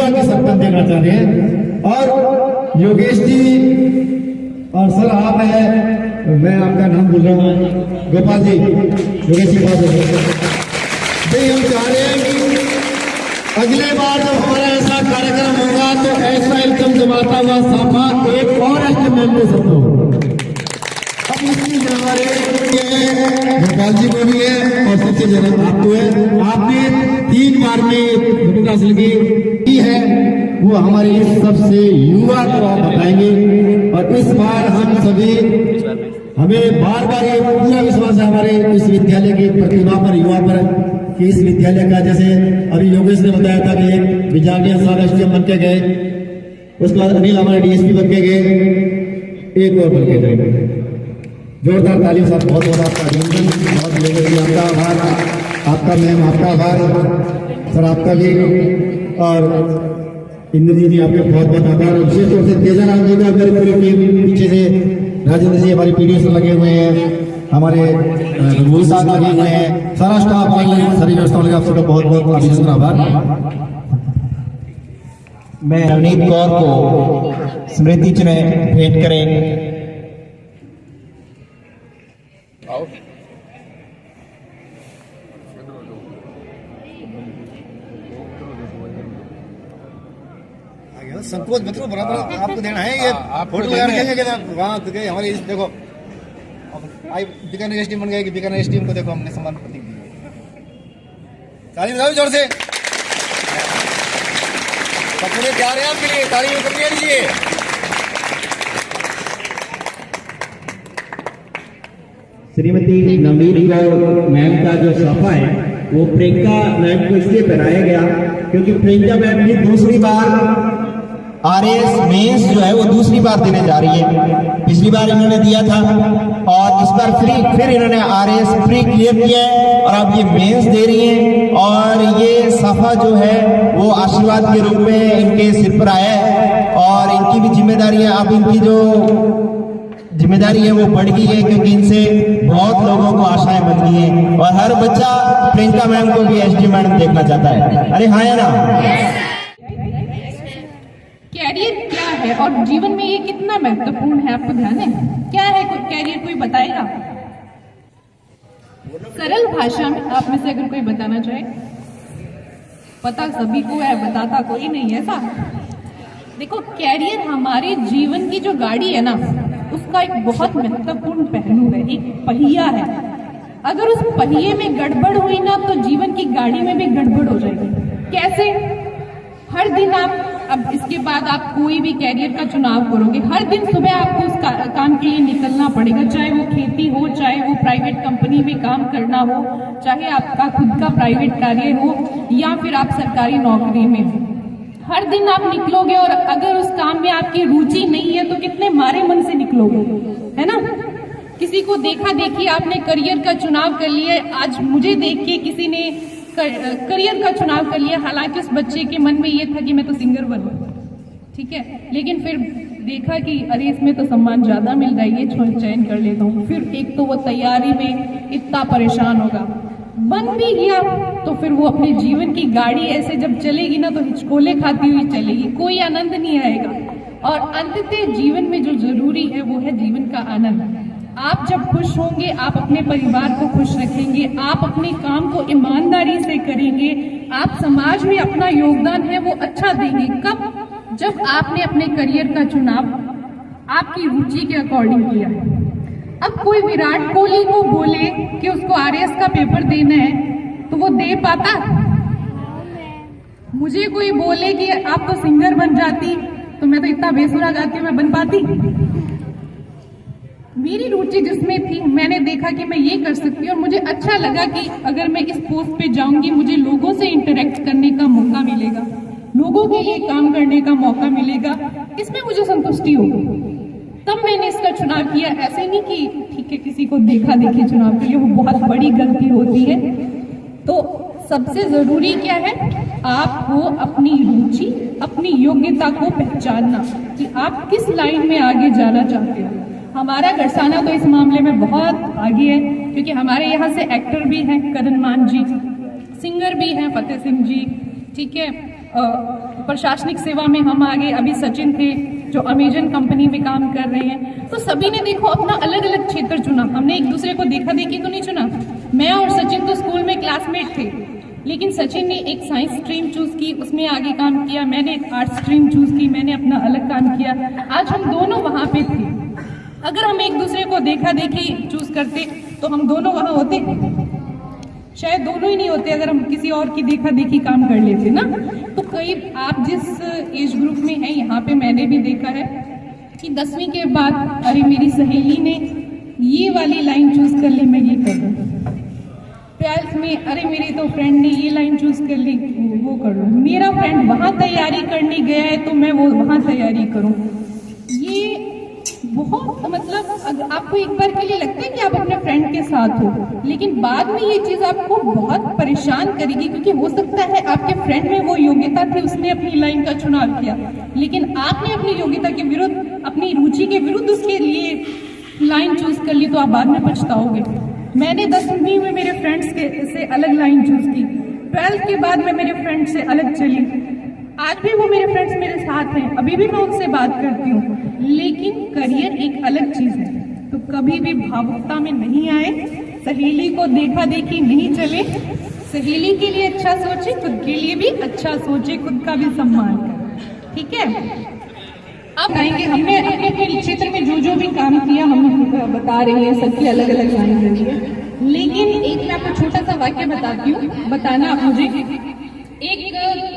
युवा की सरपंच देखना चाह रहे हैं। और योगेश जी और सर आप है, मैं आपका नाम भूल रहा हूँ, गोपाल जी, योगेश जी बात भाई हम चाह रहे हैं कि अगले बार जब हमारा ऐसा कार्यक्रम होगा तो ऐसा एकदम जमाता हुआ साफा एक और एस्टिमेट में सब हो। अब इसकी हमारे गोपाल जी को भी है और सबसे ज्यादा आपको है। आपने 3 बार में विजेता हासिल की है, वो हमारे सबसे युवा को आप बताएंगे। और इस बार हम सभी, हमें बार बार ये पूरा विश्वास है हमारे इस विद्यालय की प्रतिभा पर, युवा पर, कि इस विद्यालय का, जैसे अभी योगेश ने बताया था कि एक बिजागिया साहब एसडीएम बन के गए, उसके बाद अनिल हमारे डीएसपी बन के गए, एक और बन के जाएंगे। जोरदार तालीम साहब, बहुत बहुत आपका अभिनंदन, बहुत लोगों आपका आभार, आपका मैम आपका आभार, सर आपका भी, और इंद्रजीत जी आपके बहुत बहुत आभार। और विशेष तौर से तेजाराम जी का, मेरे पूरी टीम पीछे से राजेंद्र जी हमारे पीडीएस लगे हुए हैं, हमारे रघुवीर साहब लगे हुए हैं, सारा स्टाफ सारी व्यवस्था लगे, आप सबका बहुत बहुत अभिनंदन आभार। मैं नवनीत कौर को स्मृति चिन्ह भेंट करें। संकोच मत करो, बराबर आपको देना है ये फोटो लगा रखेंगे वहाँ हमारे देखो बीकानेर एसडीएम बन गए कि बीकानेर एसडीएम को देखो हमने सम्मान प्रतीक दिया। ताली बजाओ जोर से, पूरे तैयार हैं आपके लिए, ताली बजा दीजिए। श्रीमती नवनीत कौर मैम का जो साफा है वो प्रियंका मैम को इसलिए पहनाया गया क्योंकि प्रियंका मैम ने दूसरी बार आरएएस मेंस जो है वो दूसरी बार देने जा रही है। पिछली बार इन्होंने दिया था और इस बार फिर इन्होंने आरएएस प्री क्लियर किया है और अब ये मेंस दे रही हैं। और ये साफा जो है वो आशीर्वाद के रूप में इनके सिर पर आया है और इनकी भी जिम्मेदारी है। अब इनकी जो जिम्मेदारी है वो बढ़ गई है क्योंकि इनसे बहुत लोगों को आशाएं बन गई हैं और हर बच्चा प्रियंका मैम को भी एसडी मैडम देखना चाहता है। अरे हाँ या ना? कैरियर क्या है और जीवन में ये कितना महत्वपूर्ण है, आपको ध्यान है? क्या है कैरियर, कोई बताएगा? सरल भाषा में आप में से अगर कोई बताना चाहे। पता सभी को है, बताता कोई नहीं है ऐसा। देखो, कैरियर हमारे जीवन की जो गाड़ी है ना, उसका एक बहुत महत्वपूर्ण पहलू है, एक पहिया है। अगर उस पहिए में गड़बड़ हुई ना तो जीवन की गाड़ी में भी गड़बड़ हो जाएगी। कैसे? हर दिन आप, अब इसके बाद आप कोई भी कैरियर का चुनाव करोगे, हर दिन सुबह आपको उस काम के लिए निकलना पड़ेगा, चाहे वो खेती हो, चाहे वो प्राइवेट कंपनी में काम करना हो, चाहे आपका खुद का प्राइवेट कार्य हो या फिर आप सरकारी नौकरी में हो। हर दिन आप निकलोगे और अगर उस काम में आपकी रुचि नहीं है तो कितने मारे मन से निकलोगे, है ना? किसी को देखा देखी आपने करियर का चुनाव कर लिया। आज मुझे देख के किसी ने करियर का चुनाव कर लिया, हालांकि उस बच्चे के मन में ये था कि मैं तो सिंगर बनूं, ठीक है, लेकिन फिर देखा कि अरे इसमें तो सम्मान ज्यादा मिल रहा है, ये चयन कर लेता हूँ। फिर एक तो वो तैयारी में इतना परेशान होगा, बन भी गया तो फिर वो अपने जीवन की गाड़ी ऐसे जब चलेगी ना तो हिचकोले खाती हुई चलेगी, कोई आनंद नहीं आएगा। और अंततः जीवन में जो जरूरी है वो है जीवन का आनंद। आप जब खुश होंगे, आप अपने परिवार को खुश रखेंगे, आप अपने काम को ईमानदारी से करेंगे, आप समाज में अपना योगदान है वो अच्छा देंगे। कब? जब आपने अपने करियर का चुनाव आपकी रुचि के अकॉर्डिंग किया है। अब कोई विराट कोहली को बोले कि उसको आरएएस का पेपर देना है तो वो दे पाता? मुझे कोई बोले कि आप तो सिंगर बन जाती तो मैं तो इतना बेसुरा गाती हूँ, मैं बन पाती? मेरी रुचि जिसमें थी, मैंने देखा कि मैं ये कर सकती हूँ और मुझे अच्छा लगा कि अगर मैं इस पोस्ट पे जाऊंगी मुझे लोगों से इंटरेक्ट करने का मौका मिलेगा, लोगों के लिए काम करने का मौका मिलेगा, इसमें मुझे संतुष्टि होगी। तब मैंने इसका चुनाव किया। ऐसे नहीं कि ठीक है किसी को देखा देखी चुनाव के लिए, वो बहुत बड़ी गलती होती है। तो सबसे जरूरी क्या है? आपको अपनी रुचि, अपनी योग्यता को पहचानना कि आप किस लाइन में आगे जाना चाहते हो। हमारा गरसाना तो इस मामले में बहुत आगे है क्योंकि हमारे यहाँ से एक्टर भी हैं करण मान जी, सिंगर भी हैं फतेह सिंह जी, ठीक है, प्रशासनिक सेवा में हम आगे, अभी सचिन थे जो अमेजन कंपनी में काम कर रहे हैं। तो सभी ने देखो अपना अलग अलग क्षेत्र चुना, हमने एक दूसरे को देखा देखी तो नहीं चुना। मैं और सचिन तो स्कूल में क्लासमेट थे, लेकिन सचिन ने एक साइंस स्ट्रीम चूज की, उसमें आगे काम किया, मैंने एक आर्ट स्ट्रीम चूज की, मैंने अपना अलग काम किया। आज हम दोनों वहाँ पे थे। अगर हम एक दूसरे को देखा देखी चूज करते तो हम दोनों वहाँ होते, शायद दोनों ही नहीं होते अगर हम किसी और की देखा देखी काम कर लेते ना। तो कई आप जिस एज ग्रुप में हैं, यहाँ पे मैंने भी देखा है कि 10वीं के बाद अरे मेरी सहेली ने ये वाली लाइन चूज कर ली, मैं ये कर लूँ। 12th में अरे मेरी तो फ्रेंड ने ये लाइन चूज कर ली, वो कर लूँ। मेरा फ्रेंड वहाँ तैयारी करने गया है तो मैं वो वहाँ तैयारी करूँ। ये बहुत मतलब आपको एक बार के लिए लगता है कि आप अपने फ्रेंड के साथ हो, लेकिन बाद में ये चीज आपको बहुत परेशान करेगी, क्योंकि हो सकता है आपके फ्रेंड में वो योग्यता थी, उसने अपनी लाइन का चुनाव किया, लेकिन आपने अपनी योग्यता के विरुद्ध, अपनी रुचि के विरुद्ध उसके लिए लाइन चूज कर ली, तो आप बाद में पछताओगे। मैंने 10वीं में मेरे फ्रेंड्स से अलग लाइन चूज की, 12th के बाद मैं मेरे फ्रेंड से अलग चली। आज भी वो मेरे फ्रेंड्स मेरे साथ हैं, अभी भी मैं उनसे बात करती हूँ, लेकिन करियर एक अलग चीज है। तो कभी भी भावुकता में नहीं आए, सहेली को देखा देखी नहीं चले, सहेली के लिए अच्छा सोचे, खुद के लिए भी अच्छा सोचे, खुद का भी सम्मान करें, ठीक है। अब आएंगे, हमने अपने अपने क्षेत्र में जो जो भी काम किया हम बता रही है, सबकी अलग अलग लाइन रही है, लेकिन एक मैं आपको छोटा सा वाक्य बताती हूँ, बताना आप मुझे। एक